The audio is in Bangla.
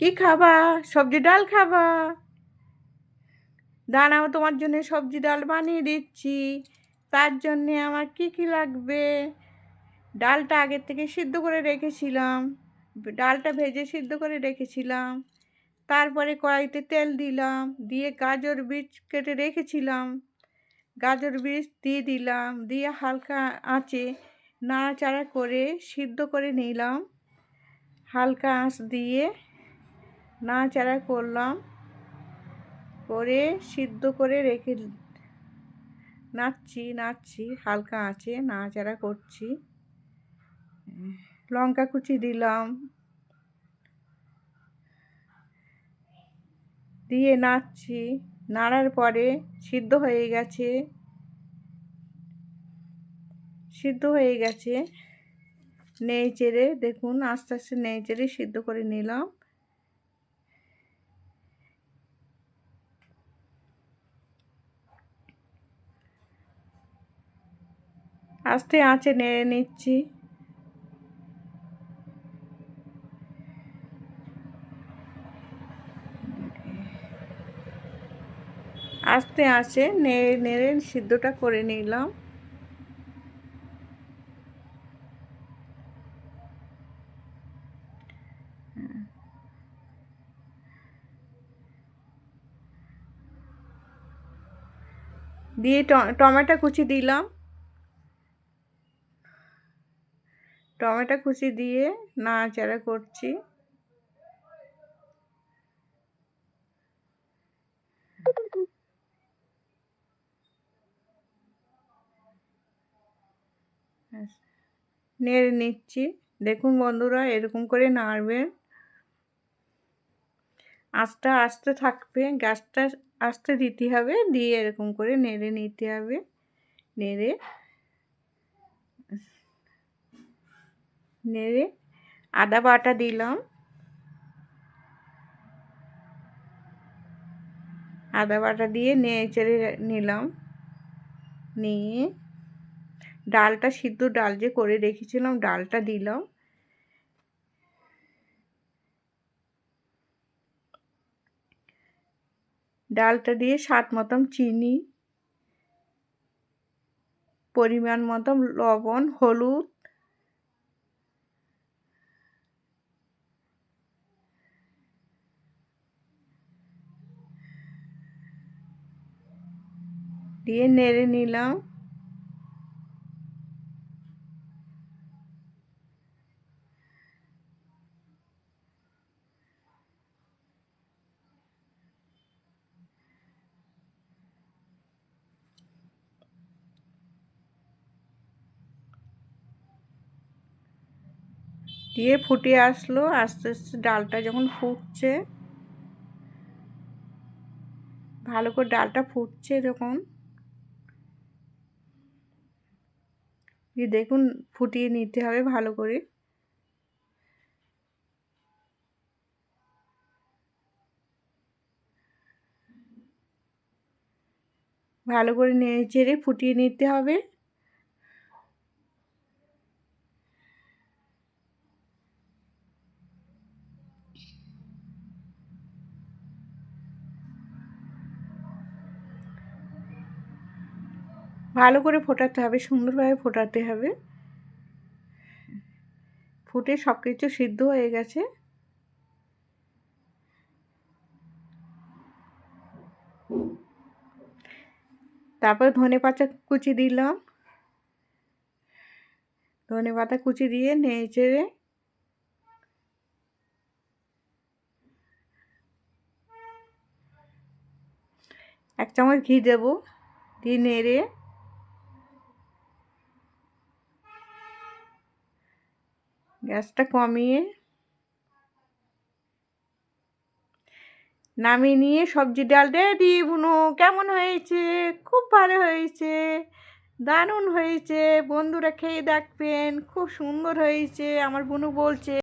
কি খাবা? সবজি ডাল খাবা? দাঁড়াও, তোমার জন্য সবজি ডাল বানিয়ে দিচ্ছি। তার জন্যে আমার কি কি লাগবে? ডালটা আগের থেকে সিদ্ধ করে রেখেছিলাম। ডালটা ভেজে সিদ্ধ করে রেখেছিলাম। তারপরে কড়াইতে তেল দিলাম, দিয়ে গাজর বিট কেটে রেখেছিলাম। গাজর বিট দিয়ে দিলাম, দিয়ে হালকা আঁচে নাড়াচাড়া করে সিদ্ধ করে নিলাম। হালকা আঁচ দিয়ে নাড়াচাড়া করলাম, করে সিদ্ধ করে রেখে নাড়ছি হালকা আঁচে নাড়াচাড়া করছি। লঙ্কা কুচি দিলাম, দিয়ে নাড়ছি। নাড়ার পরে সিদ্ধ হয়ে গেছে। নেড়ে চেড়ে দেখুন, আস্তে আস্তে নেড়ে চেড়ে সিদ্ধ করে নিলাম। আস্তে আঁচে নেড়ে নিচ্ছি। আস্তে আঁচে নেড়ে নেড়ে সিদ্ধটা করে নিলাম। দিয়ে টমেটো কুচি দিলাম। টমেটো কুচি দিয়ে নাড়াচাড়া করছি। নেড়ে নিচ্ছি। দেখুন বন্ধুরা, এরকম করে নাড়বেন। আঁচটা আস্তে থাকবে, গ্যাসটা আস্তে দিতে হবে, দিয়ে এরকম করে নেড়ে নিতে হবে। নেড়ে নেড়ে আদা বাটা দিলাম। আদা বাটা দিয়ে নেড়ে চেড়ে নিলাম। নিয়ে ডালটা সিদ্ধ ডাল যে করে রেখেছিলাম, ডালটা দিলাম। ডালটা দিয়ে স্বাদ মতন চিনি, পরিমাণ মতন লবণ, হলুদ দিয়ে নেড়ে নিলাম। দিয়ে ফুটে আসলো। আস্তে আস্তে ডালটা যখন ফুটছে, ভালো করে ডালটা ফুটছে যখন, দিয়ে দেখুন ফুটিয়ে নিতে হবে ভালো করে। ভালো করে নেড়ে চেড়ে ফুটিয়ে নিতে হবে। ভালো করে ফোটাতে হবে, সুন্দরভাবে ফোটাতে হবে। ফুটে সব কিছু সিদ্ধ হয়ে গেছে। তারপর ধনেপাতা কুচি দিলাম। ধনেপাতা কুচি দিয়ে নেড়ে চেড়ে এক চামচ ঘি দেবো, দিয়ে নেড়ে গ্যাসটা কমিয়ে নামিয়ে নিয়ে সবজি ডাল রেডি। বুনু কেমন হয়েছে? খুব ভালো হয়েছে, দারুণ হয়েছে। বন্ধুরা খেয়ে দেখবেন, খুব সুন্দর হয়েছে আমার বুনু বলছে।